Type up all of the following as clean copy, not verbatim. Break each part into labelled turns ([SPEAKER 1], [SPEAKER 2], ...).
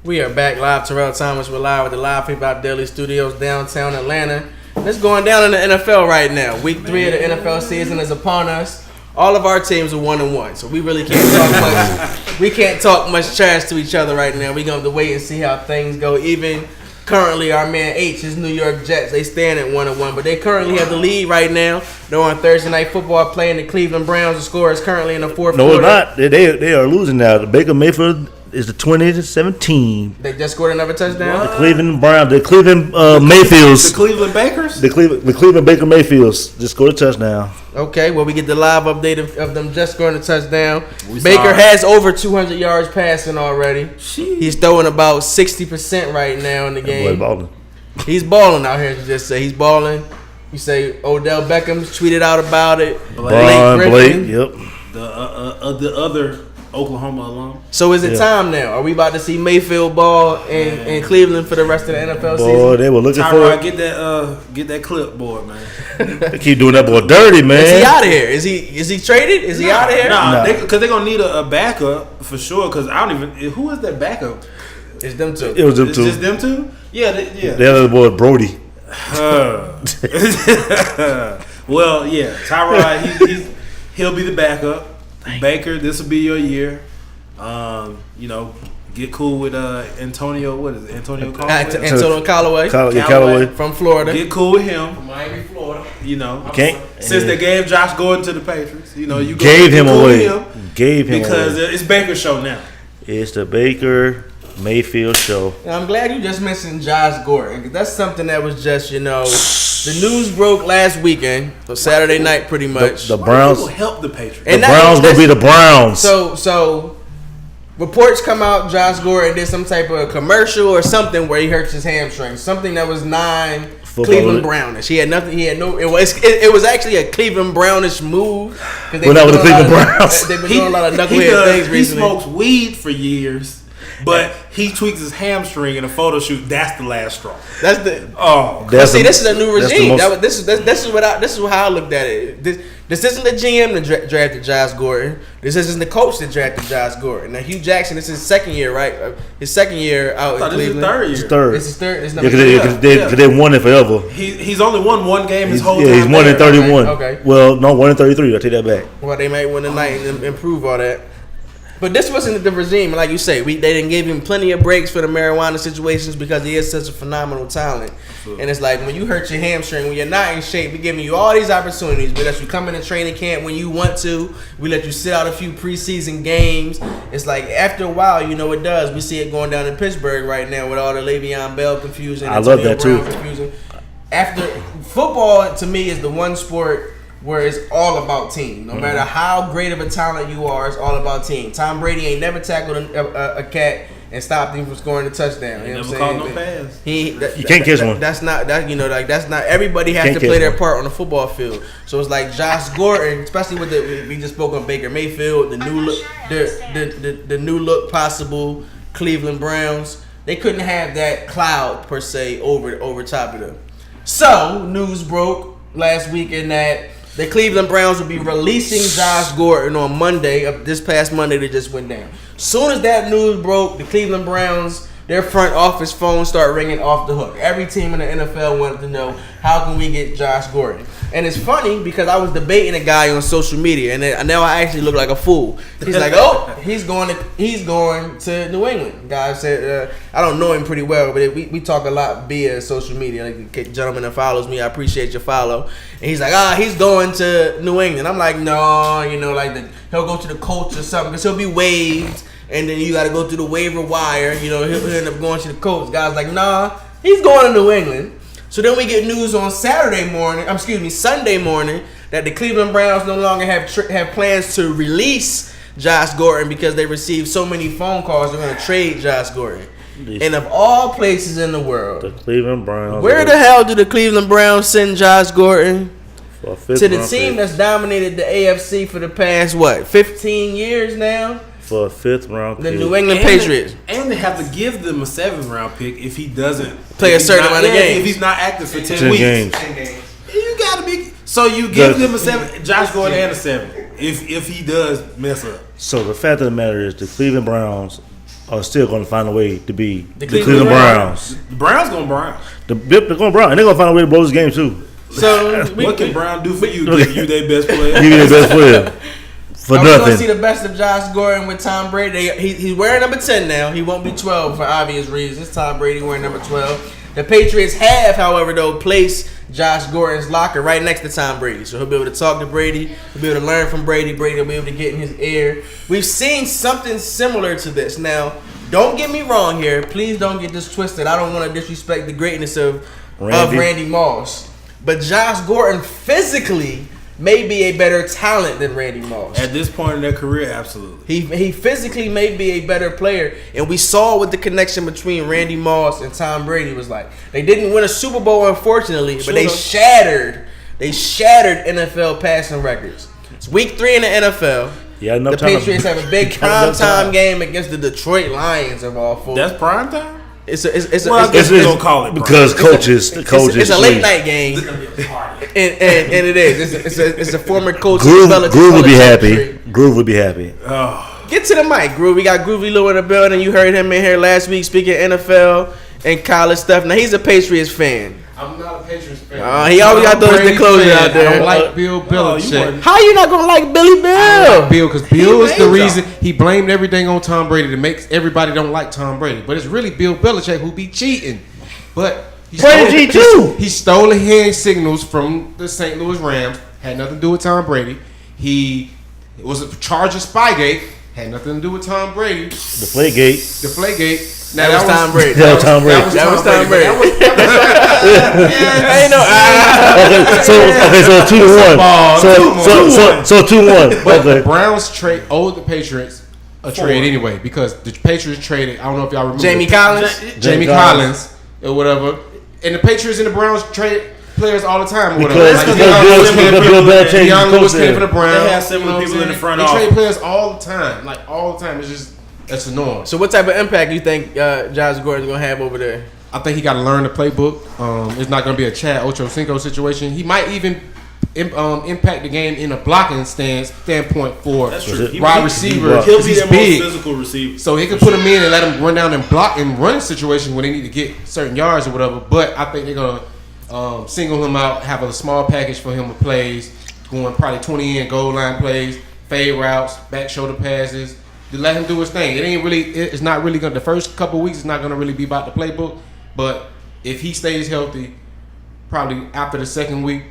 [SPEAKER 1] We are back live. Terrell Thomas. We're live with the LiveHipHopDaily studios downtown Atlanta. It's going down in the NFL right now. Week 3 of the NFL season is upon us. All of our teams are 1-1, so we really can't talk much. We can't talk much trash to each other right now. We're going to wait and see how things go. Even currently, our man H, his New York Jets, they stand at 1-1, but they currently have the lead right now. They're on Thursday Night Football playing the Cleveland Browns. The score is currently in the fourth quarter.
[SPEAKER 2] No, it's not. They are losing now. The Baker Mayfield is the 20-17.
[SPEAKER 1] They just scored another touchdown.
[SPEAKER 2] What? The Cleveland Browns, the Cleveland Mayfields,
[SPEAKER 3] the Cleveland Bakers,
[SPEAKER 2] the Cleveland Baker Mayfields just scored a touchdown.
[SPEAKER 1] Okay, well, we get the live update of them just scoring a touchdown.
[SPEAKER 3] We
[SPEAKER 1] Baker has over 200 yards passing already.
[SPEAKER 3] Jeez.
[SPEAKER 1] He's throwing about 60% right now in the game.
[SPEAKER 2] Boy, balling.
[SPEAKER 1] He's balling out here. You just say he's balling. You say Odell Beckham's tweeted out about it.
[SPEAKER 2] Blake, yep.
[SPEAKER 3] The other Oklahoma alum.
[SPEAKER 1] So is it time now? Are we about to see Mayfield ball in Cleveland for the rest of the NFL season?
[SPEAKER 2] Boy, they were looking for it.
[SPEAKER 3] Get that clipboard, man.
[SPEAKER 2] They keep doing that boy dirty, man.
[SPEAKER 1] Is he out of here? Is he traded? Is he out of here?
[SPEAKER 3] Nah. Because they're gonna need a backup for sure. Because I don't even. Who is that backup?
[SPEAKER 1] It's them two.
[SPEAKER 2] It was them
[SPEAKER 3] It's
[SPEAKER 2] two.
[SPEAKER 3] just them two. Yeah.
[SPEAKER 2] The other boy, Brody.
[SPEAKER 3] Well, yeah, Tyrod, he'll be the backup. Baker, this will be your year. Get cool with Antonio. What is it? Antonio
[SPEAKER 1] Callaway.
[SPEAKER 2] Callaway
[SPEAKER 1] From Florida.
[SPEAKER 3] Get cool with him.
[SPEAKER 1] From Miami, Florida.
[SPEAKER 3] Since they gave Josh Gordon to the Patriots, you
[SPEAKER 2] gave him
[SPEAKER 3] cool
[SPEAKER 2] away.
[SPEAKER 3] Because it's Baker's show now.
[SPEAKER 2] It's the Baker Mayfield show.
[SPEAKER 1] I'm glad you just mentioned Josh Gordon. That's something that was just, the news broke last weekend, so Saturday night pretty much.
[SPEAKER 2] The Browns
[SPEAKER 3] will help the Patriots.
[SPEAKER 2] The Browns will be the Browns.
[SPEAKER 1] So reports come out Josh Gordon did some type of commercial or something where he hurts his hamstring. Something that was Cleveland Brownish. He had nothing. He had no. It was actually a Cleveland Brownish move.
[SPEAKER 2] Well, that was the Cleveland Browns.
[SPEAKER 1] They've been doing a lot of knucklehead things recently.
[SPEAKER 3] He smokes weed for years. But he tweaks his hamstring in a photo shoot. That's the last straw.
[SPEAKER 1] That's the.
[SPEAKER 3] This
[SPEAKER 1] is a new regime. This is how I looked at it. This isn't the GM that drafted Josh Gordon. This isn't the coach that drafted Josh Gordon. Now Hugh Jackson, this is his second year, right? His second year out in Cleveland.
[SPEAKER 3] This is third year.
[SPEAKER 2] It's his third.
[SPEAKER 1] It's
[SPEAKER 2] because they won it forever.
[SPEAKER 3] He's only won one game his whole time.
[SPEAKER 2] Yeah, he's 1 in 31.
[SPEAKER 1] Okay.
[SPEAKER 2] Well, no, 1 in 33. I'll take that back.
[SPEAKER 1] Well, they might win tonight and improve all that. But this wasn't the regime, like you say. They didn't give him plenty of breaks for the marijuana situations because he is such a phenomenal talent. Absolutely. And it's like when you hurt your hamstring, when you're not in shape, we're giving you all these opportunities. We let you come in a training camp when you want to. We let you sit out a few preseason games. It's like after a while, it does. We see it going down in Pittsburgh right now with all the Le'Veon Bell confusion.
[SPEAKER 2] I love that too.
[SPEAKER 1] Confusion. After football, to me, is the one sport where it's all about team. No matter how great of a talent you are, it's all about team. Tom Brady ain't never tackled a cat and stopped him from scoring a touchdown. You know what I'm saying?
[SPEAKER 3] Never called no pass.
[SPEAKER 2] You can't catch one.
[SPEAKER 1] That's not everybody has to play their part on the football field. So it's like Josh Gordon, especially with we just spoke on Baker Mayfield, the new look, the new look possible Cleveland Browns. They couldn't have that cloud per se over top of them. So news broke last weekend that the Cleveland Browns will be releasing Josh Gordon on Monday. This past Monday, they just went down. Soon as that news broke, the Cleveland Browns, their front office phones start ringing off the hook. Every team in the NFL wanted to know, how can we get Josh Gordon? And it's funny because I was debating a guy on social media, and now I actually look like a fool. He's like, he's going to New England. Guy said, I don't know him pretty well, but we talk a lot via social media. Like the gentleman that follows me, I appreciate your follow. And he's like, he's going to New England. I'm like, no, he'll go to the Colts or something because he'll be waived. And then you got to go through the waiver wire. He'll end up going to the Colts. Guys like, nah, he's going to New England. So then we get news on Sunday morning, that the Cleveland Browns no longer have plans to release Josh Gordon because they received so many phone calls. They're going to trade Josh Gordon. And of all places in the world,
[SPEAKER 2] the Cleveland Browns.
[SPEAKER 1] Where the hell do the Cleveland Browns send Josh Gordon?
[SPEAKER 2] To
[SPEAKER 1] the team that's dominated the AFC for the past 15 years now.
[SPEAKER 2] For a 5th round pick.
[SPEAKER 1] The New England Patriots.
[SPEAKER 3] And they have to give them a 7th round pick if he doesn't
[SPEAKER 1] play a certain amount of games.
[SPEAKER 3] If he's not active for 10
[SPEAKER 2] weeks.
[SPEAKER 3] Games. 10 games. You gotta be. So you give them a 7, Josh Gordon and a 7. If he does mess up.
[SPEAKER 2] So the fact of the matter is the Cleveland Browns are still going to find a way to be the
[SPEAKER 1] Cleveland
[SPEAKER 2] Browns.
[SPEAKER 3] The Browns going Browns.
[SPEAKER 2] They're going Browns, and they're going to find a way to blow this game too.
[SPEAKER 3] So what can Brown do for you? Give you their best player.
[SPEAKER 2] Give you their best player for nothing.
[SPEAKER 1] We're going to see the best of Josh Gordon with Tom Brady. He's wearing number 10 now. He won't be 12 for obvious reasons. Tom Brady wearing number 12. The Patriots have, however, though, placed Josh Gordon's locker right next to Tom Brady. So he'll be able to talk to Brady. He'll be able to learn from Brady. Brady will be able to get in his ear. We've seen something similar to this. Now, don't get me wrong here. Please don't get this twisted. I don't want to disrespect the greatness of Randy Moss. But Josh Gordon physically may be a better talent than Randy Moss.
[SPEAKER 3] At this point in their career, absolutely.
[SPEAKER 1] He physically may be a better player. And we saw what the connection between Randy Moss and Tom Brady was like. They didn't win a Super Bowl, unfortunately, but they shattered NFL passing records. It's week 3 in the NFL.
[SPEAKER 2] Yeah,
[SPEAKER 1] the Patriots have a big primetime game against the Detroit Lions of all folks.
[SPEAKER 3] That's primetime?
[SPEAKER 1] It's
[SPEAKER 3] don't call it
[SPEAKER 2] because coaches.
[SPEAKER 1] It's a late night game, and it is. It's a former coach.
[SPEAKER 2] Groove would be happy. Groove would be happy.
[SPEAKER 3] Oh.
[SPEAKER 1] Get to the mic, Groove. We got Groovy Lou in the building. You heard him in here last week speaking NFL and college stuff. Now he's a Patriots fan.
[SPEAKER 4] I'm not a Patriots fan.
[SPEAKER 1] He always got those disclosures out there.
[SPEAKER 4] I don't like Bill Belichick.
[SPEAKER 1] How you not gonna like Billy Bill?
[SPEAKER 4] I like Bill because Bill is the reason he blamed everything on Tom Brady to make everybody don't like Tom Brady. But it's really Bill Belichick who be cheating. But he stole the hand signals from the St. Louis Rams. Had nothing to do with Tom Brady. He was a charge of Spygate. Had nothing to do with Tom Brady. Deflategate. Now
[SPEAKER 1] that was Tom Brady.
[SPEAKER 2] That was Tom Brady.
[SPEAKER 1] That was Tom Brady.
[SPEAKER 2] So 2-1.
[SPEAKER 4] But the Browns owed the Patriots a trade anyway because the Patriots traded. I don't know if y'all remember
[SPEAKER 1] Jamie
[SPEAKER 4] Collins or whatever. And the Patriots and the Browns trade players all the time.
[SPEAKER 2] Because Bill Belichick
[SPEAKER 4] was playing for the Browns.
[SPEAKER 3] They have similar people in the front office.
[SPEAKER 4] They trade players all the time. Like all the time. It's just that's annoying.
[SPEAKER 1] So what type of impact do you think Josh Gordon's gonna have over there?
[SPEAKER 4] I think he got to learn the playbook. It's not going to be a Chad Ochocinco situation. He might even impact the game in a blocking standpoint for wide receiver.
[SPEAKER 3] He'll be their most physical receiver.
[SPEAKER 4] So he can put him in and let him run down and block and run situations when they need to get certain yards or whatever. But I think they're going to single him out, have a small package for him with plays, going probably 20 in goal line plays, fade routes, back shoulder passes. To let him do his thing. It's not really going to, the first couple of weeks, it's not going to really be about the playbook. But if he stays healthy, probably after the second week,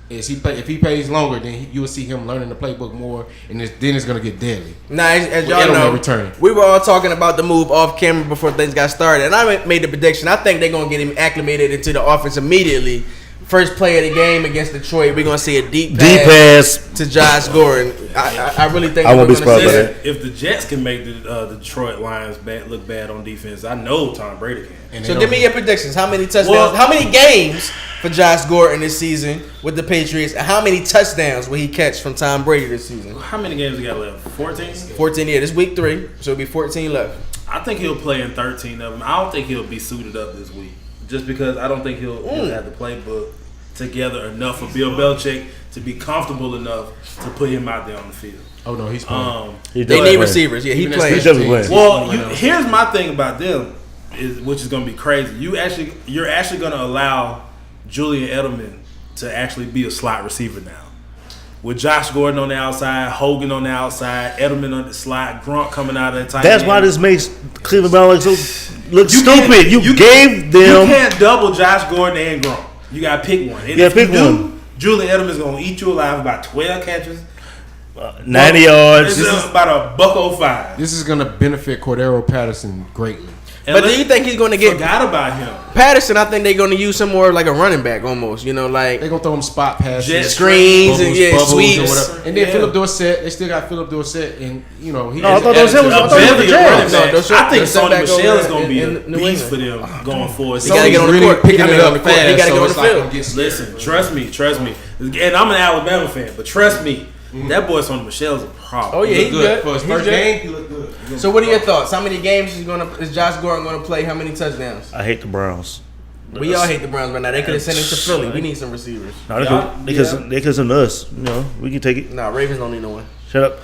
[SPEAKER 4] if he plays longer, then you will see him learning the playbook more, and then it's going to get deadly.
[SPEAKER 1] Now, as y'all know, we were all talking about the move off camera before things got started, and I made the prediction. I think they're going to get him acclimated into the offense immediately. First play of the game against Detroit, we're gonna see a deep pass to Josh Gordon. I really think
[SPEAKER 2] I won't be surprised by that.
[SPEAKER 3] If the Jets can make the Detroit Lions look bad on defense, I know Tom Brady can.
[SPEAKER 1] So give me your predictions. How many touchdowns? How many games for Josh Gordon this season with the Patriots? And how many touchdowns will he catch from Tom Brady this season?
[SPEAKER 3] How many games he got left? 14?
[SPEAKER 1] 14, yeah. This week 3, so it'll be 14 left.
[SPEAKER 3] I think he'll play in 13 of them. I don't think he'll be suited up this week. Just because I don't think he'll have the playbook together enough for Bill Belichick to be comfortable enough to put him out there on the field.
[SPEAKER 4] Oh no, he's playing.
[SPEAKER 1] They need receivers. Yeah, he plays.
[SPEAKER 3] Well, here's my thing about them, which is going to be crazy. You're actually going to allow Julian Edelman to actually be a slot receiver now. With Josh Gordon on the outside, Hogan on the outside, Edelman on the slot, Grunt coming out of the tight end.
[SPEAKER 2] That's why this makes Cleveland Browns look stupid. You gave them.
[SPEAKER 3] You can't double Josh Gordon and Grunt. You got to pick one. And if you do, Julian Edelman's going to eat you alive about 12 catches.
[SPEAKER 2] 90 yards.
[SPEAKER 3] This is about $105.
[SPEAKER 4] This is going to benefit Cordero Patterson greatly.
[SPEAKER 1] But do you think he's going to get...
[SPEAKER 3] Forgot about him.
[SPEAKER 1] Patterson, I think they're going to use him more like a running back almost. You know, like...
[SPEAKER 4] They're going to throw him spot passes.
[SPEAKER 1] Screens and sweeps.
[SPEAKER 4] And whatever. And then Philip Dorsett. They still got Philip Dorsett. And, you know...
[SPEAKER 2] I thought Dorsett was the Jazz.
[SPEAKER 3] I think Sony Michel is going to be a beast for them going forward.
[SPEAKER 1] He got to get on the court. Picking it up fast. He got to get on the field.
[SPEAKER 3] Listen, trust me. And I'm an Alabama fan, but trust me. That boy Sony Michel is a problem.
[SPEAKER 1] Oh yeah, he's good.
[SPEAKER 4] For his first game, he looked good.
[SPEAKER 1] So what are your thoughts? How many games is Josh Gordon going to play? How many touchdowns?
[SPEAKER 2] I hate the Browns.
[SPEAKER 1] We all hate the Browns right now. They could have sent him to Philly. We need some receivers.
[SPEAKER 2] No, they could send us. You know, we can take it.
[SPEAKER 1] Nah, Ravens don't need no one.
[SPEAKER 2] Shut up.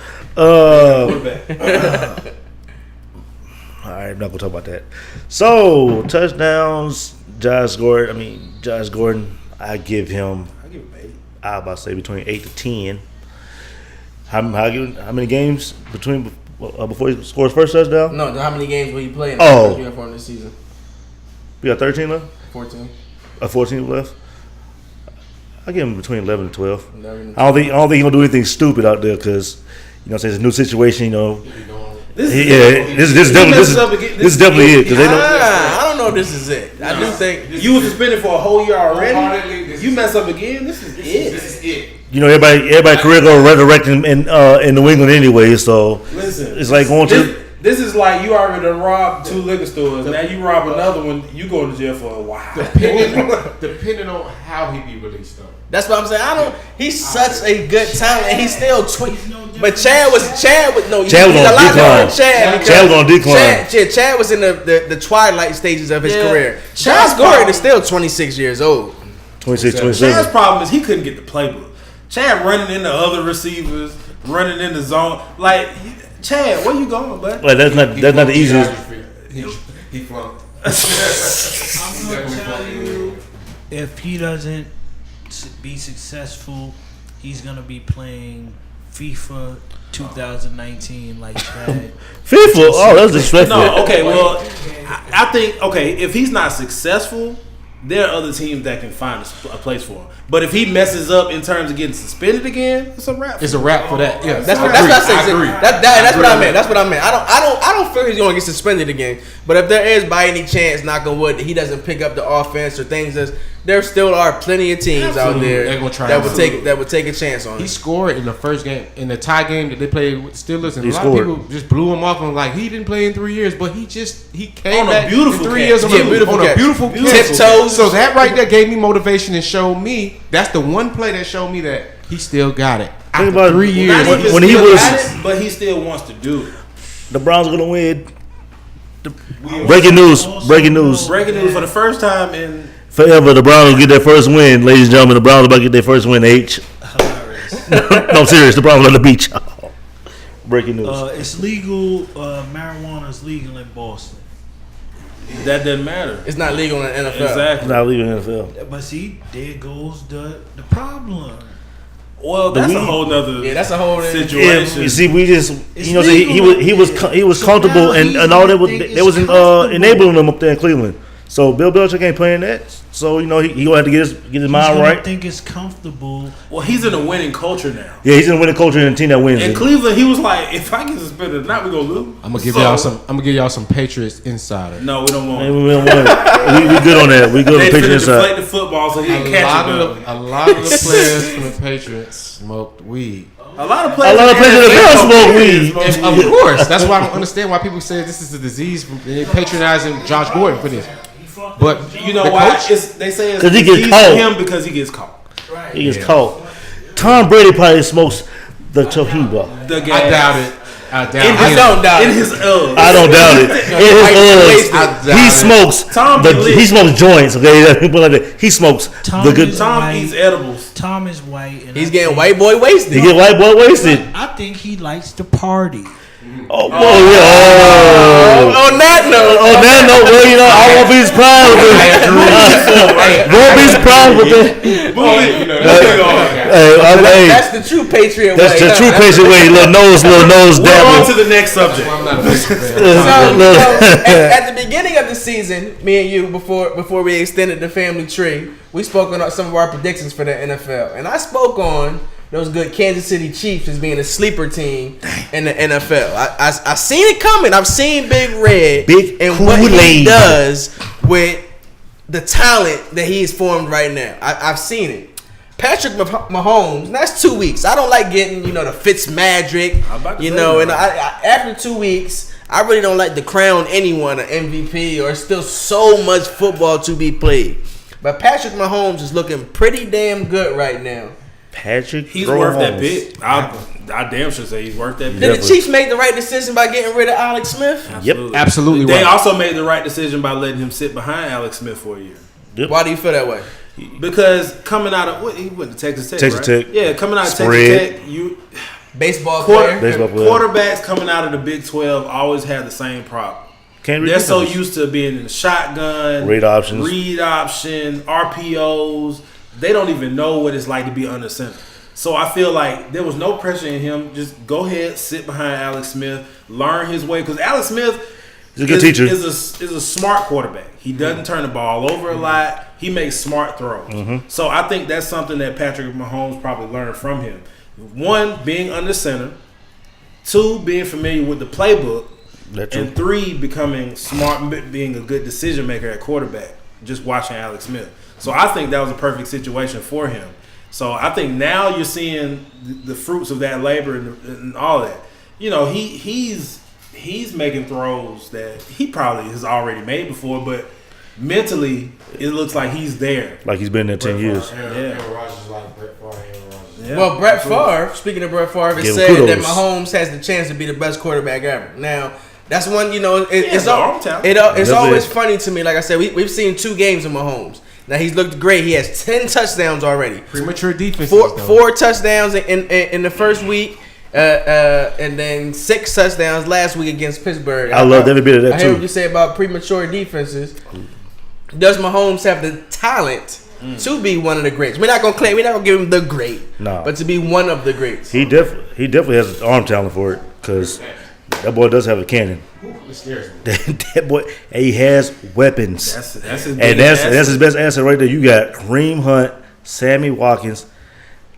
[SPEAKER 2] All right, right, I'm not gonna talk about that. So touchdowns, Josh Gordon. I give him
[SPEAKER 3] 8.
[SPEAKER 2] I about to say between 8 to 10. How many games before he scores first touchdown?
[SPEAKER 1] No, how many games will he play in
[SPEAKER 2] Oh.
[SPEAKER 1] the uniform this season?
[SPEAKER 2] We got 13 left.
[SPEAKER 1] 14.
[SPEAKER 2] 14 left. I give him between 11 and 12.
[SPEAKER 1] 11 and
[SPEAKER 2] I don't think he's gonna do anything stupid out there because it's a new situation. This is definitely it. Because
[SPEAKER 1] I don't know if this is it. I do think
[SPEAKER 3] you were suspended for a whole year already. You mess up again. This is it.
[SPEAKER 2] Everybody career go resurrect in New England anyway. So
[SPEAKER 3] listen,
[SPEAKER 2] it's like going to.
[SPEAKER 3] This is like you already done robbed 2 liquor stores. Now you rob another one. You go to jail for a while.
[SPEAKER 4] Depending on how he be released, though.
[SPEAKER 1] that's what I'm saying. He's such a good talent, and he's still But Chad was no.
[SPEAKER 2] Chad was on decline. Chad was on decline.
[SPEAKER 1] Chad was in the twilight stages of his career. Josh Gordon is still 26 years old.
[SPEAKER 2] 26, 27.
[SPEAKER 3] Chad's problem is he couldn't get the playbook. Chad running into other receivers, running in the zone. Like, Chad, where you going, bud?
[SPEAKER 2] Like that's not the easiest.
[SPEAKER 4] He flunked.
[SPEAKER 5] I'm going to tell you, if he doesn't be successful, he's going to be playing FIFA 2019 like Chad.
[SPEAKER 2] FIFA? Oh, that's disrespectful.
[SPEAKER 3] No, okay, well, I think, if he's not successful, there are other teams that can find a place for him. But if he messes up in terms of getting suspended again, it's a wrap.
[SPEAKER 4] It's a wrap for that. Yeah,
[SPEAKER 1] that's what I said. That's what I meant. That's what I meant. I don't feel he's going to get suspended again. But if there is, by any chance, knock on wood, he doesn't pick up the offense or things, there still are plenty of teams out there that would take a chance on him.
[SPEAKER 4] He scored in the first game, in the tie game that they played with the Steelers, and a lot of people just blew him off and like he didn't play in 3 years, but he came back
[SPEAKER 3] a beautiful
[SPEAKER 4] in 3
[SPEAKER 3] catch.
[SPEAKER 4] years on a beautiful catch.
[SPEAKER 1] Tiptoes.
[SPEAKER 4] So that right there gave me motivation and showed me that's the one play that showed me that he still got it.
[SPEAKER 2] Think about
[SPEAKER 4] 3 years
[SPEAKER 2] when he was,
[SPEAKER 3] but he still wants to do it.
[SPEAKER 2] The Browns are gonna win. Breaking news
[SPEAKER 3] For the first time in
[SPEAKER 2] forever. The Browns will get their first win, ladies and gentlemen. The Browns are about to get their first win.
[SPEAKER 5] Hilarious.
[SPEAKER 2] No, I'm serious. The Browns are on the beach. Breaking news.
[SPEAKER 5] It's legal. Marijuana is legal in Boston.
[SPEAKER 3] that doesn't matter.
[SPEAKER 1] It's not legal in the NFL.
[SPEAKER 3] Exactly.
[SPEAKER 2] It's not legal in the NFL.
[SPEAKER 5] But see, there goes the problem.
[SPEAKER 3] Well, that's a whole nother
[SPEAKER 1] that's a whole
[SPEAKER 3] situation.
[SPEAKER 2] You see, we just
[SPEAKER 5] It's
[SPEAKER 2] he was comfortable and all that was enabling him up there in Cleveland. So Bill Belichick ain't playing that. So he gonna have to get his mind right.
[SPEAKER 5] I think it's comfortable.
[SPEAKER 3] Well, he's in a winning culture now.
[SPEAKER 2] Yeah, he's in a winning culture and a team that wins.
[SPEAKER 3] In Cleveland, he was like, "If I get suspended, not we gonna lose."
[SPEAKER 4] I'm gonna give y'all some Patriots insider.
[SPEAKER 3] No, we don't want.
[SPEAKER 2] Man, we don't want it. We good on that. We good on the Patriots
[SPEAKER 3] inside.
[SPEAKER 2] inside.
[SPEAKER 3] Deflate the football so he can catch it.
[SPEAKER 4] A lot of the players from the Patriots smoked weed.
[SPEAKER 3] A lot of players
[SPEAKER 2] in the NFL smoke weed.
[SPEAKER 4] Of course, that's why I don't understand why people say this is a disease. They're patronizing Josh Gordon for this. But
[SPEAKER 3] you know why? They say it's
[SPEAKER 2] he gets caught.
[SPEAKER 3] him because he gets caught.
[SPEAKER 1] Right.
[SPEAKER 2] He gets caught. Tom Brady probably smokes the Chahiba.
[SPEAKER 4] I doubt it.
[SPEAKER 1] I don't doubt it.
[SPEAKER 3] In his
[SPEAKER 2] I don't doubt it. In his he smokes. He smokes joints. Okay, he smokes the good.
[SPEAKER 3] Tom eats edibles.
[SPEAKER 5] Tom is white. And
[SPEAKER 1] he's getting white boy wasted.
[SPEAKER 2] He get white boy wasted.
[SPEAKER 5] I think he likes to party.
[SPEAKER 2] Oh, yeah.
[SPEAKER 1] On that note,
[SPEAKER 2] well, I won't be surprised with it. Won't be surprised with it.
[SPEAKER 1] That's the true Patriot way.
[SPEAKER 2] That's the true Patriot way. Little nose dabble.
[SPEAKER 3] On to the next subject.
[SPEAKER 1] At the beginning of the season, me and you, before we extended the family tree, we spoke on some of our predictions for the NFL, and I spoke on those good Kansas City Chiefs as being a sleeper team in the NFL. I seen it coming. I've seen Big Red and what he does with the talent that he's formed right now. I've seen it. Patrick Mahomes, that's 2 weeks. I don't like getting, the Fitzmagic, and after 2 weeks, I really don't like to crown anyone an MVP or still so much football to be played. But Patrick Mahomes is looking pretty damn good right now.
[SPEAKER 3] He's worth that pick. I damn sure say he's worth that pick.
[SPEAKER 1] Did the Chiefs make the right decision by getting rid of Alex Smith?
[SPEAKER 4] Absolutely.
[SPEAKER 3] They also made the right decision by letting him sit behind Alex Smith for a year.
[SPEAKER 1] Yep. Why do you feel that way?
[SPEAKER 3] Because coming out of he went to Texas Tech.
[SPEAKER 2] Tech.
[SPEAKER 3] Yeah, coming out of
[SPEAKER 2] Spread.
[SPEAKER 3] Texas Tech,
[SPEAKER 1] baseball player.
[SPEAKER 3] Quarterbacks coming out of the Big 12 always have the same problem. They're so used to being in the shotgun,
[SPEAKER 2] read option,
[SPEAKER 3] RPOs. They don't even know what it's like to be under center. So I feel like there was no pressure in him. Just go ahead, sit behind Alex Smith, learn his way. Because Alex Smith
[SPEAKER 2] is a good teacher.
[SPEAKER 3] Is a smart quarterback. He doesn't turn the ball over a lot. He makes smart throws. Mm-hmm. So I think that's something that Patrick Mahomes probably learned from him. 1, being under center. 2, being familiar with the playbook. And 3, becoming smart, being a good decision maker at quarterback. Just watching Alex Smith. So I think that was a perfect situation for him. So I think now you're seeing the fruits of that labor and all that. You know, he's making throws that he probably has already made before, but mentally it looks like he's there.
[SPEAKER 2] Like he's been there 10 years.
[SPEAKER 4] Aaron Rodgers is like Brett Favre.
[SPEAKER 1] Yeah, well, Brett Favre, speaking of Brett Favre, it said that Mahomes has the chance to be the best quarterback ever. Now, that's one, you know, it's always funny to me. Like I said, we've seen 2 games of Mahomes. Now, he's looked great. He has 10 touchdowns already.
[SPEAKER 4] Premature defense.
[SPEAKER 1] 4 touchdowns in the first week, and then 6 touchdowns last week against Pittsburgh.
[SPEAKER 2] I love every bit of that, too.
[SPEAKER 1] I heard what you say about premature defenses. Does Mahomes have the talent to be one of the greats? We're not gonna give him the great, but to be one of the greats.
[SPEAKER 2] He definitely has arm talent for it, because that boy does have a cannon. That boy, he has weapons. That's his best asset right there. You got Kareem Hunt, Sammy Watkins,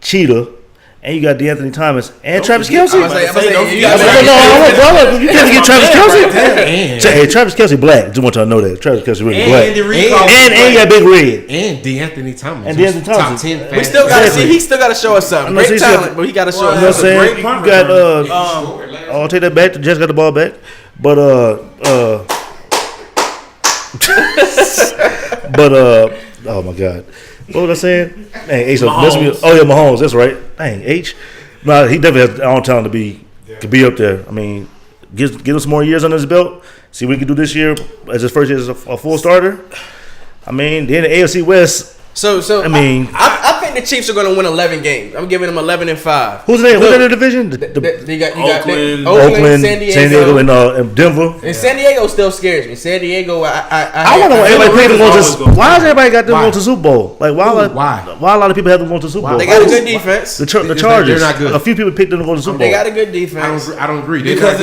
[SPEAKER 2] Cheetah, and you got DeAnthony Thomas and Travis Kelce. You can't get Travis Kelce. Hey, Travis Kelce black. Just want y'all to know that Travis Kelce really black. And you got Big Red
[SPEAKER 4] and DeAnthony Thomas.
[SPEAKER 2] Top
[SPEAKER 4] 10.
[SPEAKER 1] We still got to see. He still got to show us something. Great talent, but he got to show us.
[SPEAKER 2] You know what I'm saying? You got I'll take that back. Just got the ball back, but oh my God. What was I saying? Dang, H. Mahomes. That's right. Dang, H. No, he definitely has arm talent to be up there. I mean, get him some more years under his belt. See what he can do this year as his first year as a full starter. I mean, then the AFC West.
[SPEAKER 1] So I mean, I think the Chiefs are going to win 11 games. I'm giving them 11-5.
[SPEAKER 2] Who's in the division?
[SPEAKER 1] You got
[SPEAKER 2] Oakland, San Diego, and Denver.
[SPEAKER 1] And San Diego still scares me. San Diego,
[SPEAKER 2] I want to know everybody why has everybody got them going to the Super Bowl? Like why a lot of people have them going to the Super Bowl?
[SPEAKER 1] They got a good defense.
[SPEAKER 2] The Chargers, they're not good. A few people picked them to go to the Super Bowl.
[SPEAKER 1] They got a good defense.
[SPEAKER 4] I don't agree.
[SPEAKER 3] They got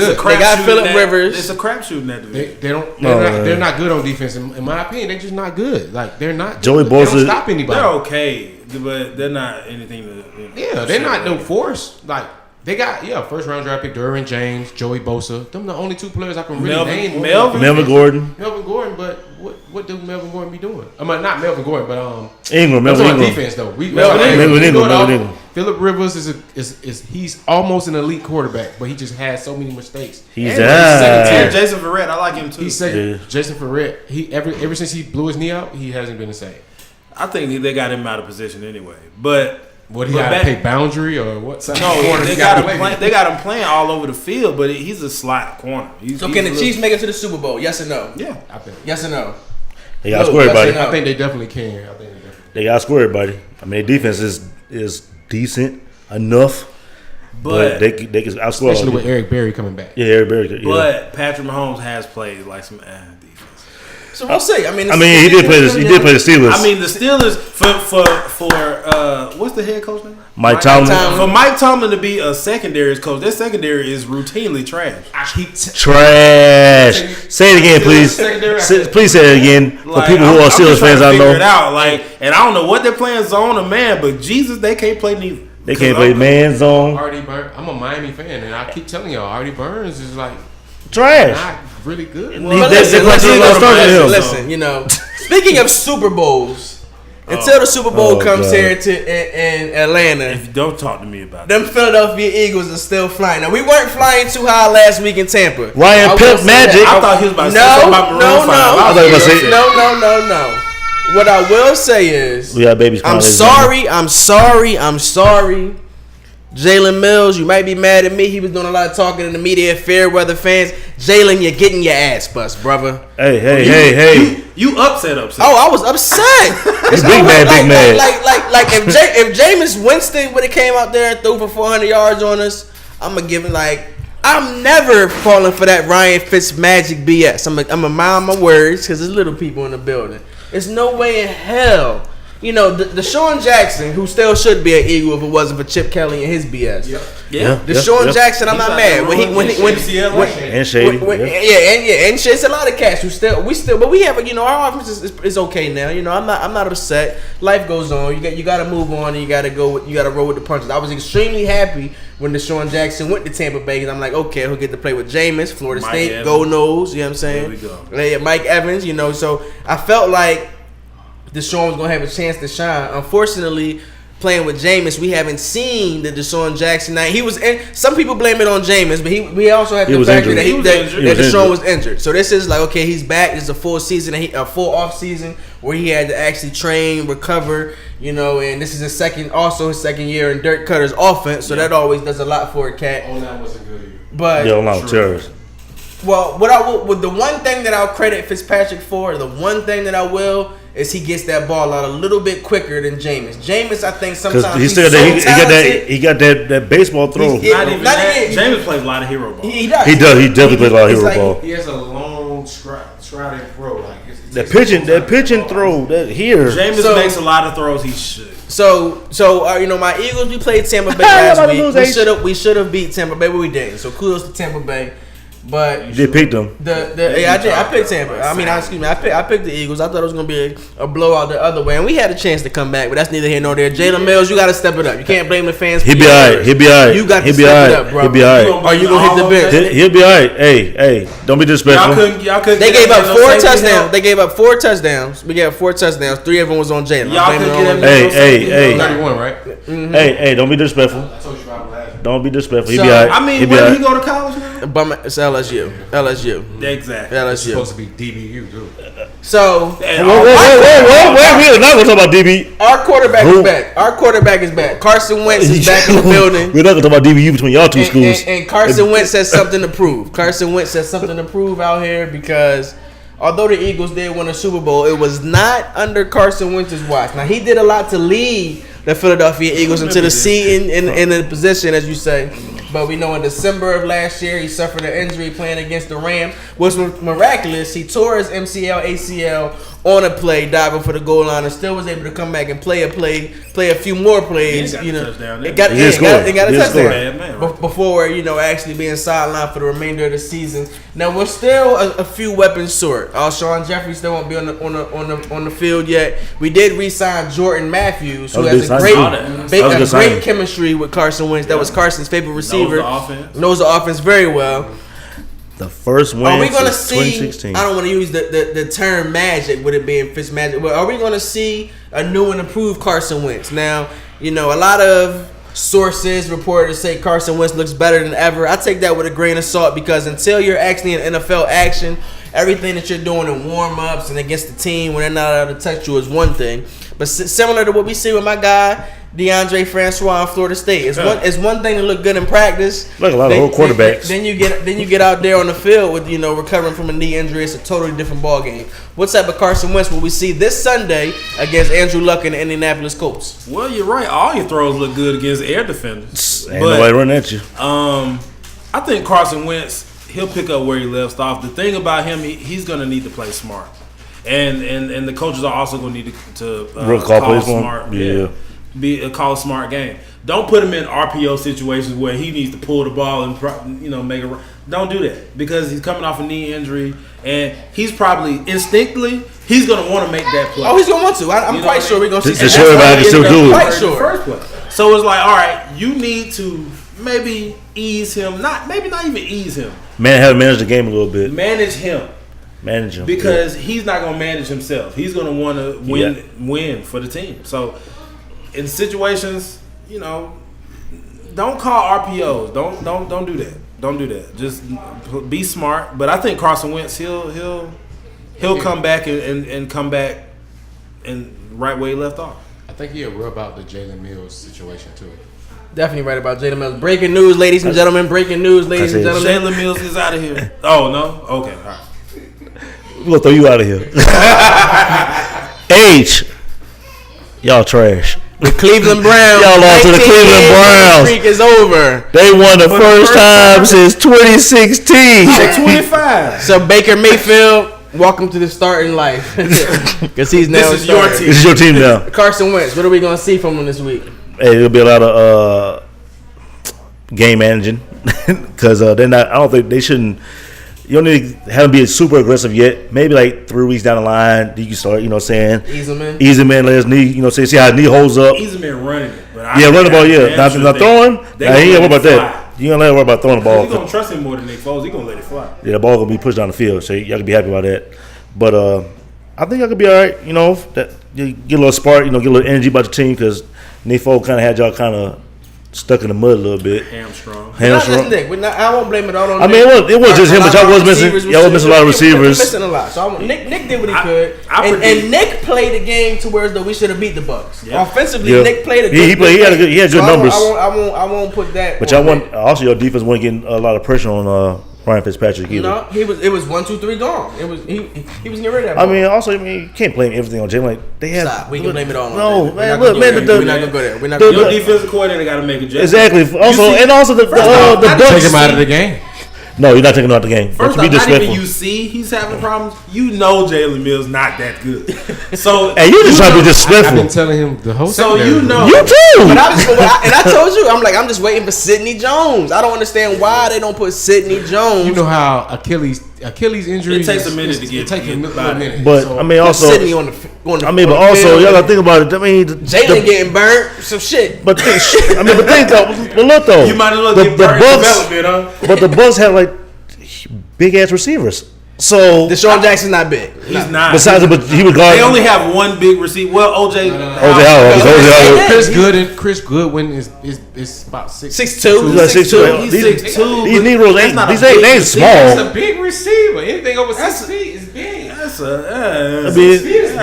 [SPEAKER 1] Phillip Rivers.
[SPEAKER 3] It's a crapshoot in that division.
[SPEAKER 4] They're not good on defense. In my opinion, they're just not good. Like they're not.
[SPEAKER 2] Joey Bosa.
[SPEAKER 4] They don't stop anybody.
[SPEAKER 3] They're okay, but they're not anything to.
[SPEAKER 4] Yeah, they're not no force. Like they got first round draft pick Derwin James, Joey Bosa. Them the only 2 players I can really name.
[SPEAKER 2] Melvin Gordon.
[SPEAKER 4] But what do Melvin Gordon be doing? I mean, not Melvin Gordon, but
[SPEAKER 2] Melvin Ingram.
[SPEAKER 4] Defense though.
[SPEAKER 2] Melvin Ingram.
[SPEAKER 4] Phillip Rivers is he's almost an elite quarterback, but he just has so many mistakes.
[SPEAKER 2] He's
[SPEAKER 3] Jason Verrett, I like him too.
[SPEAKER 4] He's second. Yeah. Jason Verrett. He ever since he blew his knee out, he hasn't been the same.
[SPEAKER 3] I think they got him out of position anyway. But
[SPEAKER 4] what, he got to pay boundary or what?
[SPEAKER 3] No, they got him playing all over the field, but he's a slot corner.
[SPEAKER 1] So can the Chiefs make it to the Super Bowl? Yes or no?
[SPEAKER 3] Yeah,
[SPEAKER 4] I think.
[SPEAKER 1] Yes or no?
[SPEAKER 2] They got to score everybody.
[SPEAKER 4] I think they definitely can.
[SPEAKER 2] They got to score everybody. I mean, their defense is decent enough, but they can outscore.
[SPEAKER 4] Especially with Eric Berry coming back.
[SPEAKER 2] Yeah, Eric Berry. Yeah.
[SPEAKER 3] But Patrick Mahomes has played like some defense.
[SPEAKER 1] So we'll see. I mean,
[SPEAKER 2] he did play the Steelers.
[SPEAKER 3] I mean, the Steelers for what's the head coach name?
[SPEAKER 2] Mike Tomlin.
[SPEAKER 3] For Mike Tomlin to be a secondary coach, their secondary is routinely trash.
[SPEAKER 2] Trash. Say it again, please. Please say it again for people who are Steelers fans. I know.
[SPEAKER 3] And I don't know what they're playing zone or man, but Jesus, they can't play neither.
[SPEAKER 2] They can't play man zone.
[SPEAKER 4] Artie Burns. I'm a Miami fan, and I keep telling y'all, Artie Burns is like
[SPEAKER 2] trash.
[SPEAKER 4] Not really good.
[SPEAKER 1] Listen, you know, speaking of Super Bowls, until the Super Bowl comes here in Atlanta,
[SPEAKER 3] if you don't talk to me about
[SPEAKER 1] them Philadelphia Eagles are still flying. Now we weren't flying too high last week in Tampa.
[SPEAKER 2] Ryan Pip Magic.
[SPEAKER 3] I thought he was about to say something about Maroon 5.
[SPEAKER 1] No. What I will say is,
[SPEAKER 2] we got babies.
[SPEAKER 1] I'm sorry. Jalen Mills, you might be mad at me. He was doing a lot of talking in the media, fair weather fans. Jalen, you're getting your ass bust, brother.
[SPEAKER 2] Hey.
[SPEAKER 3] You upset.
[SPEAKER 1] Oh, I was upset.
[SPEAKER 2] Big mad.
[SPEAKER 1] Like if Jameis Winston would have came out there and threw for 400 yards on us, I'm gonna give him like I'm never falling for that Ryan Fitzmagic BS. I'm gonna mind my words because there's little people in the building. There's no way in hell. You know, Deshaun Jackson, who still should be an Eagle if it wasn't for Chip Kelly and his BS.
[SPEAKER 3] Yeah.
[SPEAKER 1] Deshaun Jackson, I'm not mad.
[SPEAKER 2] And Shady.
[SPEAKER 1] And it's a lot of cats who but we have, our offense is okay now. I'm not upset. Life goes on. You got to move on and you got to roll with the punches. I was extremely happy when Deshaun Jackson went to Tampa Bay because I'm like, okay, he'll get to play with Jameis, Florida State, Go Noles. You know what I'm saying?
[SPEAKER 3] There we go.
[SPEAKER 1] Mike Evans. So I felt like Deshaun was gonna have a chance to shine. Unfortunately, playing with Jameis, we haven't seen the Deshaun Jackson. Now some people blame it on Jameis, but we also had the factor that Deshaun was injured. So this is like, okay, he's back. This is a full season, a full off season where he had to actually train, recover. And this is his second year in Dirk Cutter's offense. So that always does a lot for a cat.
[SPEAKER 4] O-line was a good year.
[SPEAKER 1] But
[SPEAKER 2] terrorists.
[SPEAKER 1] Well, the one thing that I'll credit Fitzpatrick for, the one thing that I will, is he gets that ball out a little bit quicker than Jameis. Jameis, I think sometimes
[SPEAKER 2] he got that baseball throw.
[SPEAKER 3] Jameis plays a lot of hero ball.
[SPEAKER 1] He does.
[SPEAKER 2] He definitely plays a lot of hero ball.
[SPEAKER 4] He has a long striding throw.
[SPEAKER 2] That pitching throw.
[SPEAKER 3] Jameis makes a lot of throws he should.
[SPEAKER 1] So my Eagles, we played Tampa Bay last week. We should have beat Tampa Bay, but we didn't. So kudos to Tampa Bay. But
[SPEAKER 2] you did pick them.
[SPEAKER 1] I picked Tampa. I picked the Eagles. I thought it was gonna be a blowout the other way, and we had a chance to come back, but that's neither here nor there. Jalen Mills, you got to step it up. You can't blame the fans.
[SPEAKER 2] He'll be alright. You got to step it up, bro. He'll be alright.
[SPEAKER 1] Are you gonna hit the bench?
[SPEAKER 2] He'll be alright. Hey, don't be disrespectful.
[SPEAKER 3] Y'all couldn't.
[SPEAKER 1] They gave up 4 touchdowns. They gave up 4 touchdowns. We gave up 4 touchdowns. 3 of them was on Jalen.
[SPEAKER 3] Y'all couldn't
[SPEAKER 2] get
[SPEAKER 3] him.
[SPEAKER 2] Hey.
[SPEAKER 4] 31, right?
[SPEAKER 2] Hey, don't be disrespectful.
[SPEAKER 4] I told you about last.
[SPEAKER 2] Don't be disrespectful. He'll be alright.
[SPEAKER 3] I mean, where did he go to college now?
[SPEAKER 1] It's LSU.
[SPEAKER 3] Exactly.
[SPEAKER 1] LSU.
[SPEAKER 4] It's supposed to be DBU, too.
[SPEAKER 1] So,
[SPEAKER 2] Wait, we're not gonna talk about DB.
[SPEAKER 1] Our quarterback is back. Carson Wentz is back in the building.
[SPEAKER 2] We're not gonna talk about DBU between y'all two schools.
[SPEAKER 1] And Carson Wentz has something to prove. Carson Wentz has something to prove out here because although the Eagles did win a Super Bowl, it was not under Carson Wentz's watch. Now, he did a lot to lead the Philadelphia Eagles into the seat in the position, as you say. But we know in December of last year, he suffered an injury playing against the Rams. What's miraculous, he tore his MCL, ACL on a play, diving for the goal line, and still was able to come back and play a few more plays.
[SPEAKER 3] He got a
[SPEAKER 1] touchdown before actually being sidelined for the remainder of the season. Now we're still a few weapons short. Sean Jeffrey still won't be on the field yet. We did re-sign Jordan Matthews, who has a great chemistry with Carson Wentz. That was Carson's favorite receiver. Knows the offense very well.
[SPEAKER 2] The first win
[SPEAKER 1] are we gonna
[SPEAKER 2] since
[SPEAKER 1] see?
[SPEAKER 2] 2016.
[SPEAKER 1] I don't want to use the term magic with it being Fitzmagic, but are we going to see a new and improved Carson Wentz? Now, a lot of sources reported to say Carson Wentz looks better than ever. I take that with a grain of salt because until you're actually in NFL action, everything that you're doing in warm-ups and against the team when they're not able to touch you is one thing. But similar to what we see with my guy DeAndre Francois in Florida State, it's one thing to look good in practice.
[SPEAKER 2] Like a lot of old quarterbacks.
[SPEAKER 1] Then you get out there on the field with recovering from a knee injury. It's a totally different ball game. What type of Carson Wentz will we see this Sunday against Andrew Luck and the Indianapolis Colts?
[SPEAKER 3] Well, you're right. All your throws look good against air defenders.
[SPEAKER 2] Ain't nobody running at you.
[SPEAKER 3] I think Carson Wentz, he'll pick up where he left off. The thing about him, he's going to need to play smart. And the coaches are also going to need to call smart. Call a smart game. Don't put him in RPO situations where he needs to pull the ball and make a run. Don't do that because he's coming off a knee injury and he's probably instinctively he's going to want to make that play.
[SPEAKER 1] Oh, he's going to want to. I'm quite sure we're going to see.
[SPEAKER 2] To show everybody can still do it.
[SPEAKER 1] Quite sure.
[SPEAKER 3] First play. So it's like, all right, you need to maybe ease him. Not even ease him.
[SPEAKER 2] Man, have to manage the game a little bit.
[SPEAKER 3] Manage him. Because he's not going to manage himself. He's going to want to win for the team. So in situations, don't call RPOs. Don't do that. Don't do that. Just be smart. But I think Carson Wentz, he'll come back and come back and right where he left off.
[SPEAKER 4] I think he'll rub out the Jalen Mills situation too.
[SPEAKER 1] Definitely right about Jalen Mills. Breaking news, ladies and gentlemen.
[SPEAKER 3] Jalen Mills is out of here. Oh no. Okay. All right.
[SPEAKER 2] We're gonna throw you out of here. Age. Y'all trash.
[SPEAKER 1] The Cleveland Browns.
[SPEAKER 2] Y'all lost to the Cleveland Browns.
[SPEAKER 1] The streak is over.
[SPEAKER 2] They won the first time since 2016.
[SPEAKER 3] 25.
[SPEAKER 1] So Baker Mayfield, welcome to the starting life. Because he's now
[SPEAKER 3] This is your team.
[SPEAKER 2] This is your team now.
[SPEAKER 1] Carson Wentz, what are we going to see from him this week?
[SPEAKER 2] Hey, it'll be a lot of game managing because they're not. I don't think they shouldn't. You don't need to have them be super aggressive yet. Maybe like 3 weeks down the line, you can start. You know what I'm saying?
[SPEAKER 1] Ease him in.
[SPEAKER 2] Ease him in. Let his knee. You know, see how his knee holds up.
[SPEAKER 3] He's been running it. But
[SPEAKER 2] Yeah, run the ball. Yeah, not throwing.
[SPEAKER 3] They
[SPEAKER 2] Nah, he ain't
[SPEAKER 3] gonna
[SPEAKER 2] worry about
[SPEAKER 3] let it
[SPEAKER 2] that. You ain't let him worry about throwing the ball.
[SPEAKER 3] He's gonna trust him more than Nick Foles. He's gonna let it fly.
[SPEAKER 2] Yeah, the ball gonna be pushed down the field, so y'all can be happy about that. But I think y'all could be all right. You know, that you get a little spark. You know, get a little energy about the team because Nick Foles kind of had y'all kind of stuck in the mud a little bit.
[SPEAKER 3] Hamstrung.
[SPEAKER 1] Not just Nick. I won't blame it all on
[SPEAKER 2] I
[SPEAKER 1] Nick.
[SPEAKER 2] mean, it was just him, but y'all was missing. Y'all was missing a lot of receivers.
[SPEAKER 1] Missing a lot. So Nick did what he could, and Nick played the game to where as though we should have beat the Bucs. Yep. Offensively, Nick played a good.
[SPEAKER 2] He had good numbers.
[SPEAKER 1] I won't put that.
[SPEAKER 2] But y'all want also your defense wasn't getting a lot of pressure on Ryan Fitzpatrick either.
[SPEAKER 1] No, it was 1, 2, 3 gone. It was he was getting rid of that.
[SPEAKER 2] I mean, also you can't blame everything on Jalen. Like they had.
[SPEAKER 1] Stop. We can blame it all on.
[SPEAKER 2] No,
[SPEAKER 1] Jalen.
[SPEAKER 2] man. Look, man.
[SPEAKER 1] We're not gonna go there.
[SPEAKER 3] Your defensive coordinator got to make adjustments.
[SPEAKER 2] Exactly. Also, the
[SPEAKER 4] Take
[SPEAKER 2] Bucs.
[SPEAKER 4] him out of the game.
[SPEAKER 2] No, you're not taking him out the game.
[SPEAKER 3] First
[SPEAKER 2] Don't
[SPEAKER 3] off,
[SPEAKER 2] be
[SPEAKER 3] not even
[SPEAKER 2] disrespectful.
[SPEAKER 3] you see he's having problems. You know Jalen Mills not that good. So
[SPEAKER 2] Hey, you just trying to be
[SPEAKER 4] I've
[SPEAKER 2] disrespectful.
[SPEAKER 4] been telling him the whole.
[SPEAKER 3] So
[SPEAKER 4] secondary.
[SPEAKER 3] you know.
[SPEAKER 2] You too.
[SPEAKER 1] But I told you, I'm just waiting for Sidney Jones. I don't understand why they don't put Sidney Jones.
[SPEAKER 4] You know how Achilles injury.
[SPEAKER 3] It takes a minute to get.
[SPEAKER 4] It takes a minute.
[SPEAKER 2] But
[SPEAKER 4] So,
[SPEAKER 2] I mean, also,
[SPEAKER 1] Sidney on the
[SPEAKER 2] I mean, but also, y'all gotta think about it. I mean,
[SPEAKER 1] Jalen getting burnt, some shit.
[SPEAKER 2] But think though. But look though,
[SPEAKER 3] You might as well
[SPEAKER 2] the
[SPEAKER 3] get burnt
[SPEAKER 2] Bucs,
[SPEAKER 3] development, huh?
[SPEAKER 2] but the Bucs have like big ass receivers. So
[SPEAKER 1] Deshaun Jackson's not big.
[SPEAKER 3] He's not.
[SPEAKER 2] besides, but he was guard.
[SPEAKER 3] They only have one big receiver. Well, OJ.
[SPEAKER 2] OJ Howard.
[SPEAKER 4] Chris Goodwin is about 6'2".
[SPEAKER 1] 6'2".
[SPEAKER 3] He's 6'2".
[SPEAKER 2] These Negroes ain't. These ain't small.
[SPEAKER 4] That's a big receiver. Anything over 6 feet is big.
[SPEAKER 3] That's
[SPEAKER 2] I mean, it's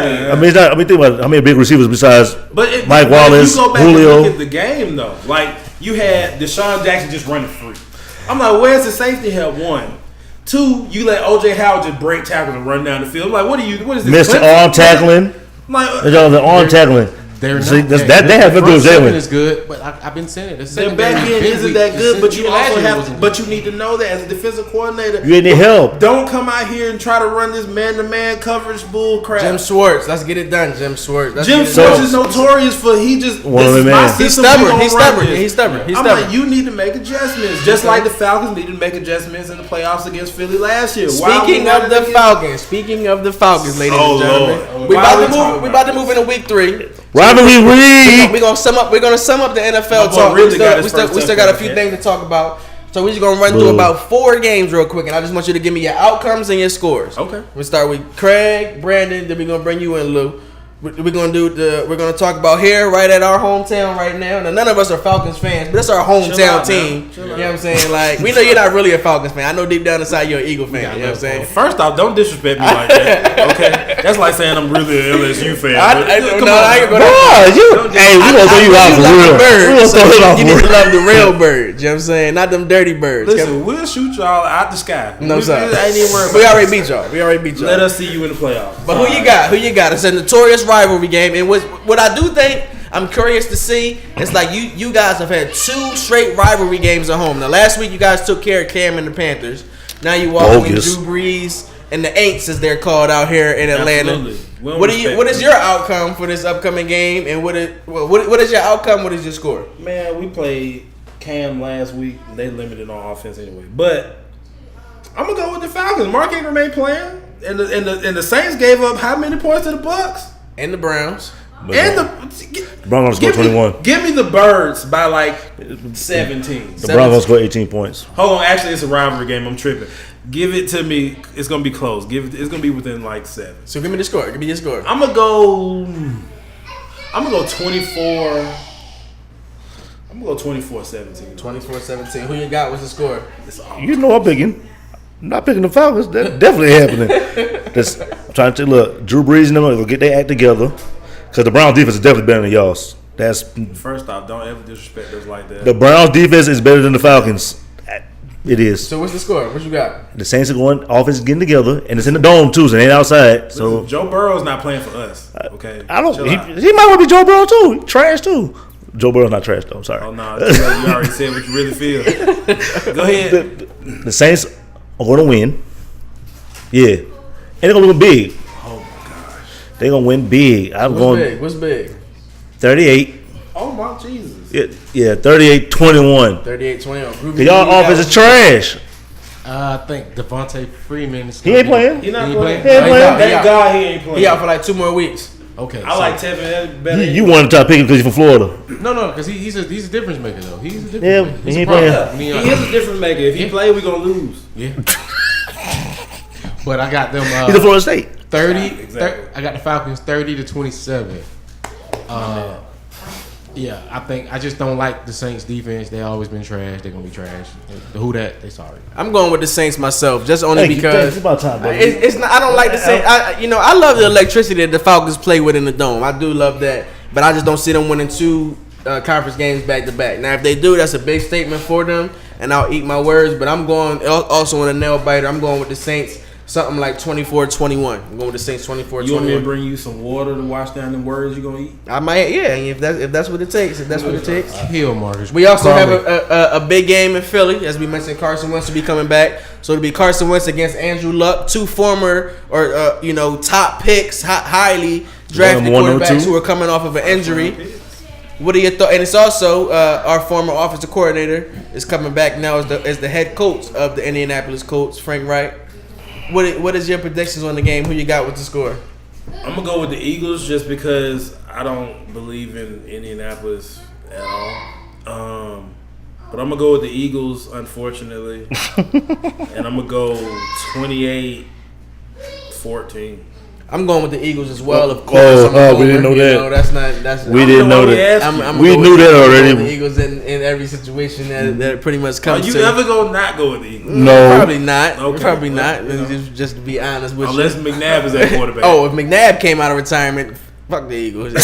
[SPEAKER 2] not. I mean, think about it. How many big receivers besides Mike Wallace,
[SPEAKER 3] you go back
[SPEAKER 2] Julio?
[SPEAKER 3] And look at the game though. Like you had Deshaun Jackson just running free. I'm like, where's the safety help? 1, 2, you let OJ Howard just break tackles and run down the field. I'm like, what is this?
[SPEAKER 2] Mr. Arm tackling.
[SPEAKER 3] Like,
[SPEAKER 2] the arm tackling.
[SPEAKER 4] They're not,
[SPEAKER 2] See, that have nothing to do with Jalen.
[SPEAKER 4] Is good, but I've been saying it.
[SPEAKER 3] their back end isn't that good, but you also have. But you need to know that as a defensive coordinator,
[SPEAKER 2] You need help.
[SPEAKER 3] don't come out here and try to run this man-to-man coverage bull crap.
[SPEAKER 1] Jim Schwartz, let's get it done. Jim Schwartz.
[SPEAKER 3] Jim Schwartz is notorious for
[SPEAKER 2] One of the men.
[SPEAKER 1] He's stubborn. He's stubborn.
[SPEAKER 3] I'm like, you need to make adjustments, just like the Falcons needed to make adjustments in the playoffs against Philly last year.
[SPEAKER 1] Speaking of the Falcons, ladies and gentlemen,
[SPEAKER 3] Lord.
[SPEAKER 1] we about to move into week 3.
[SPEAKER 2] Rivalry week.
[SPEAKER 1] We're gonna sum up the NFL talk. We still got a few things to talk about. So we're just gonna run through about 4 games real quick, and I just want you to give me your outcomes and your scores.
[SPEAKER 3] Okay.
[SPEAKER 1] We start with Craig, Brandon. Then we're gonna bring you in, Lou. We're gonna talk about here right at our hometown right now. Now none of us are Falcons fans, but that's our hometown team. You know what I'm saying? Like we know you're not really a Falcons fan. I know deep down inside you're an Eagle fan. You know what I'm saying?
[SPEAKER 3] First off, don't disrespect me like that. Okay, that's like saying I'm really an LSU fan.
[SPEAKER 1] I ain't gonna go
[SPEAKER 2] Hey, we gonna throw you out for real. We gonna throw it off
[SPEAKER 1] You need to
[SPEAKER 2] for real.
[SPEAKER 1] love the real birds. You know what I'm saying? Not them dirty birds.
[SPEAKER 3] Listen, we'll shoot y'all out the sky.
[SPEAKER 1] No, sir.
[SPEAKER 3] I ain't even worried.
[SPEAKER 1] We already beat y'all.
[SPEAKER 3] Let us see you in the playoffs.
[SPEAKER 1] But who you got? It's a notorious rivalry game, and what I do think I'm curious to see. It's like you guys have had 2 straight rivalry games at home. Now last week you guys took care of Cam and the Panthers. Now you walk in Drew Brees and the Aints as they're called out here in Atlanta.
[SPEAKER 3] Absolutely.
[SPEAKER 1] What is your outcome for this upcoming game, and what is your outcome? What is your score?
[SPEAKER 3] Man, we played Cam last week. They limited on offense anyway. But I'm gonna go with the Falcons. Mark Ingram ain't playing, and the Saints gave up how many points to the Bucs?
[SPEAKER 1] And the Browns.
[SPEAKER 3] And the
[SPEAKER 2] Broncos scored 21.
[SPEAKER 3] Give me the Birds by like 17.
[SPEAKER 2] The Broncos scored 18 points.
[SPEAKER 3] Hold on, actually it's a rivalry game. I'm tripping. Give it to me. It's gonna be close. It's gonna be within like 7.
[SPEAKER 1] So give me the score. Give me your score.
[SPEAKER 3] I'm gonna go 24. I'm gonna go 24-17.
[SPEAKER 1] 24-17. Who you got? What's the score?
[SPEAKER 2] You know I'm picking. I'm not picking the Falcons. That's definitely happening. I'm trying to look. Drew Brees and them will get their act together because the Browns defense is definitely better than y'all's. That's
[SPEAKER 3] First off, don't ever disrespect us like that.
[SPEAKER 2] the Browns defense is better than the Falcons. It is.
[SPEAKER 1] So what's the score? What you got?
[SPEAKER 2] The Saints are going. Offense is getting together, and it's in the dome too, so it ain't outside. So
[SPEAKER 3] Joe Burrow's not playing for us. Okay,
[SPEAKER 2] I don't.
[SPEAKER 3] Chill out.
[SPEAKER 2] He might want to be Joe Burrow too. He trash too. Joe Burrow's not trash though. I'm sorry.
[SPEAKER 3] Oh no, you already said what you really feel. Go ahead.
[SPEAKER 2] The Saints are going to win. Yeah, and they're going to win big.
[SPEAKER 3] Oh my gosh,
[SPEAKER 2] they're going to win big.
[SPEAKER 1] What's big?
[SPEAKER 2] 38.
[SPEAKER 3] Oh my Jesus.
[SPEAKER 2] Yeah, 38-21.
[SPEAKER 1] 38-21.
[SPEAKER 2] Y'all offense is trash.
[SPEAKER 4] I think Devontae Freeman is.
[SPEAKER 2] He ain't playing.
[SPEAKER 3] He not
[SPEAKER 4] He
[SPEAKER 3] playing.
[SPEAKER 2] He ain't playing.
[SPEAKER 3] Thank God he ain't playing.
[SPEAKER 1] He out for like 2 more weeks.
[SPEAKER 4] Okay,
[SPEAKER 3] I like Tevin better.
[SPEAKER 2] You wanted to try to pick him because he's from Florida.
[SPEAKER 4] No, because he's a difference maker though. He's a difference
[SPEAKER 2] Yeah,
[SPEAKER 4] maker.
[SPEAKER 2] he ain't
[SPEAKER 4] product.
[SPEAKER 3] He is a difference maker. If he play, we gonna lose.
[SPEAKER 4] Yeah. But I got them.
[SPEAKER 2] He's a Florida State.
[SPEAKER 4] 30.
[SPEAKER 3] Exactly.
[SPEAKER 4] I got the Falcons 30-27. Yeah, I just don't like the Saints defense. They always been trash. They're gonna be trash. Who that? They sorry.
[SPEAKER 1] I'm going with the Saints myself, just only because
[SPEAKER 2] it's about time, baby.
[SPEAKER 1] it's not. I don't like the Saints. I love the electricity that the Falcons play with in the dome. I do love that, but I just don't see them winning 2 conference games back to back. Now, if they do, that's a big statement for them, and I'll eat my words. But I'm going also on a nail biter. I'm going with the Saints. Something like 24-21. I'm going with the Saints 24-21.
[SPEAKER 3] You want me to bring you some water to wash down the words you gonna eat?
[SPEAKER 1] I might, yeah. If that's what it takes. If that's what it takes.
[SPEAKER 4] Kill Marcus.
[SPEAKER 1] We also have a big game in Philly, as we mentioned. Carson Wentz will be coming back, so it'll be Carson Wentz against Andrew Luck, 2 former top picks, highly drafted quarterbacks who are coming off of an injury. What are your thoughts? And it's also our former offensive coordinator is coming back now as the head coach of the Indianapolis Colts, Frank Reich. What is your predictions on the game? Who you got with the score?
[SPEAKER 3] I'm gonna go with the Eagles just because I don't believe in Indianapolis at all. But I'm gonna go with the Eagles, unfortunately, and I'm gonna go 28-14.
[SPEAKER 1] I'm going with the Eagles as well, of course.
[SPEAKER 2] We didn't know that. We didn't know that. We knew that already.
[SPEAKER 1] The Eagles in every situation that pretty much comes.
[SPEAKER 3] Are you
[SPEAKER 1] to.
[SPEAKER 3] ever gonna not go with the Eagles?
[SPEAKER 2] No,
[SPEAKER 1] probably not.
[SPEAKER 3] Okay.
[SPEAKER 1] Probably not. Just to be honest with
[SPEAKER 3] Unless
[SPEAKER 1] you.
[SPEAKER 3] McNabb is at quarterback.
[SPEAKER 1] Oh, if McNabb came out of retirement, fuck the Eagles. I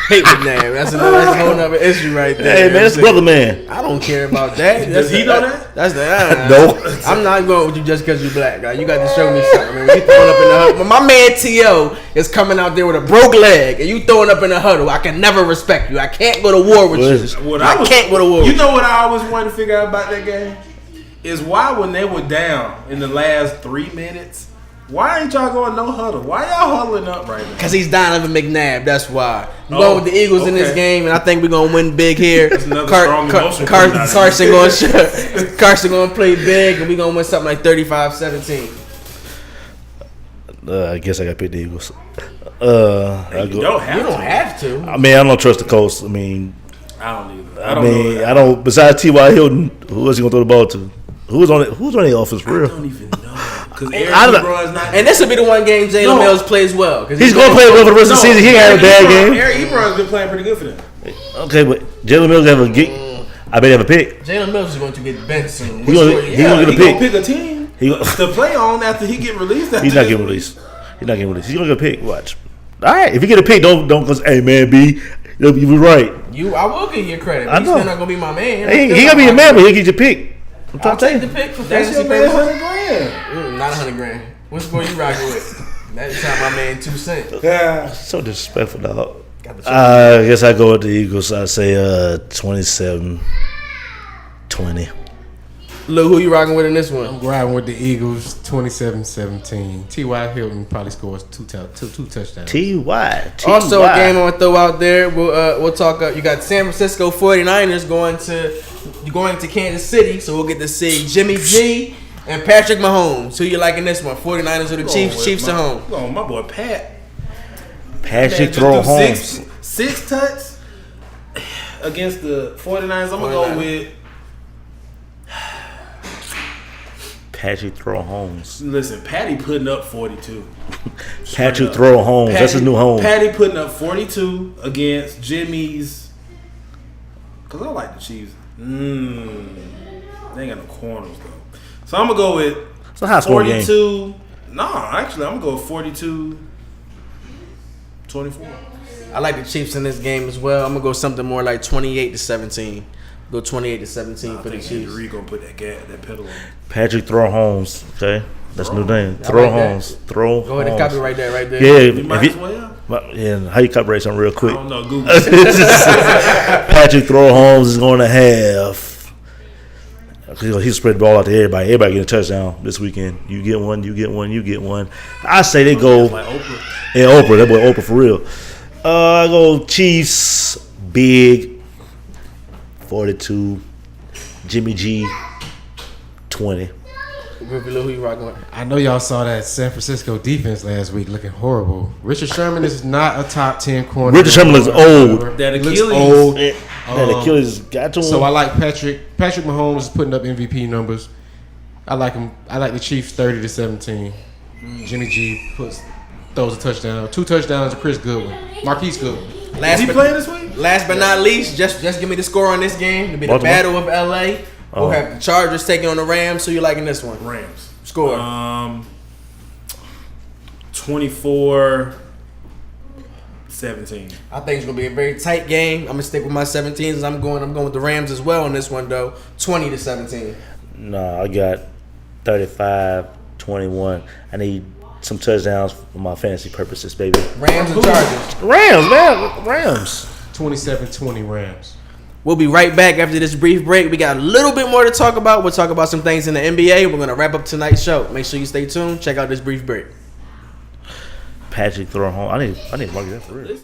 [SPEAKER 1] hate McNabb. That's a whole other issue right there.
[SPEAKER 2] Hey man, that's brother man.
[SPEAKER 1] I don't care about that.
[SPEAKER 3] Does he know that?
[SPEAKER 1] That's
[SPEAKER 2] No.
[SPEAKER 1] I'm not going with you just because you black, guy. You got to show me something. Man. When you throwing up in the huddle, when my man T.O. is coming out there with a broke leg, and you throwing up in the huddle, I can never respect you. I can't go to war with you. Can't go to war.
[SPEAKER 3] You know what I always wanted to figure out about that game is why when they were down in the last 3 minutes. Why ain't y'all going no huddle? Why y'all huddling up right now?
[SPEAKER 1] Because he's Donovan McNabb. That's why. I'm going with the Eagles in this game, and I think we're gonna win big here.
[SPEAKER 3] That's another strong emotion.
[SPEAKER 1] Carson going to play big, and we're gonna win something like 35-17.
[SPEAKER 2] I guess I got to pick the Eagles.
[SPEAKER 3] You don't have to.
[SPEAKER 2] I mean, I don't trust the Colts. I mean,
[SPEAKER 3] I don't either.
[SPEAKER 2] I don't. Besides T.Y. Hilton, who else he gonna throw the ball to? Who's on the offense for real?
[SPEAKER 3] I don't even know. Because Ebron's not.
[SPEAKER 1] And this will be the one game Jalen Mills plays well.
[SPEAKER 2] He's going to play well for the rest of the season. He ain't had a bad game.
[SPEAKER 3] Eric Ebron's been playing pretty good for them.
[SPEAKER 2] Okay, but Jalen Mills have a gig. I bet he have a pick.
[SPEAKER 1] Jalen Mills is going to get benched soon.
[SPEAKER 2] He gonna get a pick.
[SPEAKER 3] Pick a team to play on after he get released.
[SPEAKER 2] He's not getting released. He's gonna get a pick. Watch. All right, if you get a pick, don't cause hey man, B, you be right.
[SPEAKER 1] I will give you credit.
[SPEAKER 2] I know.
[SPEAKER 1] He's still not gonna be my man.
[SPEAKER 2] He gotta be your man, but he'll get your pick.
[SPEAKER 1] I'll take the pick for fantasy
[SPEAKER 3] $100,000.
[SPEAKER 1] Not $100,000. What score you rocking with? That time my man 2 cents.
[SPEAKER 2] So disrespectful, dog. I guess I go with the Eagles. I say 27-20.
[SPEAKER 1] Lou, who you rocking with in this one?
[SPEAKER 4] I'm riding with the Eagles 27-17. T.Y. Hilton probably scores two touchdowns.
[SPEAKER 2] T.Y.
[SPEAKER 1] Also, a game I want to throw out there. We'll talk. You got San Francisco 49ers going to Kansas City, so we'll get to see Jimmy G and Patrick Mahomes. Who you like in this one? 49ers or the Chiefs? Chiefs at home.
[SPEAKER 3] Oh, my boy Pat.
[SPEAKER 2] Patrick throw Holmes.
[SPEAKER 3] Six touchdowns against the 49ers. I'm going to go with
[SPEAKER 2] Patrick throw Holmes.
[SPEAKER 3] Listen, Patty putting up 42.
[SPEAKER 2] Patrick throw Holmes. That's his new home.
[SPEAKER 3] Patty putting up 42 against Jimmy's. Because I like the Chiefs. They ain't got no corners, though. So I'm going to go with
[SPEAKER 2] it's a high score
[SPEAKER 3] 42.
[SPEAKER 2] game.
[SPEAKER 3] No, actually, I'm going to go with 42-24.
[SPEAKER 1] I like the Chiefs in this game as well. I'm going to go something more like 28-17. Go 28-17 for the Chiefs.
[SPEAKER 3] Reed gonna put that pedal on.
[SPEAKER 2] Patrick throw Holmes. Okay, that's a new name. Throw Holmes. Throw.
[SPEAKER 1] Go ahead and copyright that right there.
[SPEAKER 2] Yeah,
[SPEAKER 3] You might as well.
[SPEAKER 2] Yeah, how you copyright something real quick?
[SPEAKER 3] I don't know. Google.
[SPEAKER 2] Patrick throw Holmes is going to have. He spread the ball out to everybody. Everybody get a touchdown this weekend. You get one, you get one, you get one. I say they go.
[SPEAKER 3] Like Oprah.
[SPEAKER 2] Yeah, Oprah. That boy Oprah for real. I go Chiefs, big, 42. Jimmy G, 20.
[SPEAKER 1] Who you rocking with?
[SPEAKER 4] I know y'all saw that San Francisco defense last week looking horrible. Richard Sherman is not a top 10 corner.
[SPEAKER 2] Richard Sherman looks old.
[SPEAKER 3] That
[SPEAKER 4] Looks
[SPEAKER 3] Achilles.
[SPEAKER 4] old.
[SPEAKER 2] That Achilles got to him.
[SPEAKER 4] So I like Patrick. Patrick Mahomes is putting up MVP numbers. I like him. I like the Chiefs 30-17. Jimmy G throws a touchdown. 2 touchdowns to Chris Goodwin. Marquise Goodwin.
[SPEAKER 3] Is he playing this week?
[SPEAKER 1] Last but not least, just give me the score on this game. It'll be the
[SPEAKER 2] Baltimore.
[SPEAKER 1] Battle of LA. We'll have the Chargers taking on the Rams. Who you liking this one?
[SPEAKER 3] Rams.
[SPEAKER 1] Score.
[SPEAKER 3] 24-17.
[SPEAKER 1] I think it's gonna be a very tight game. I'm gonna stick with my 17s. I'm going with the Rams as well on this one though. 20-17.
[SPEAKER 2] No, I got 35-21. I need some touchdowns for my fantasy purposes, baby.
[SPEAKER 1] Rams and Chargers.
[SPEAKER 2] Rams, man. Rams.
[SPEAKER 4] 27-20 Rams.
[SPEAKER 1] We'll be right back after this brief break. We got a little bit more to talk about. We'll talk about some things in the NBA. We're gonna wrap up tonight's show. Make sure you stay tuned. Check out this brief break.
[SPEAKER 2] Patrick throw home. I need to mark that for real.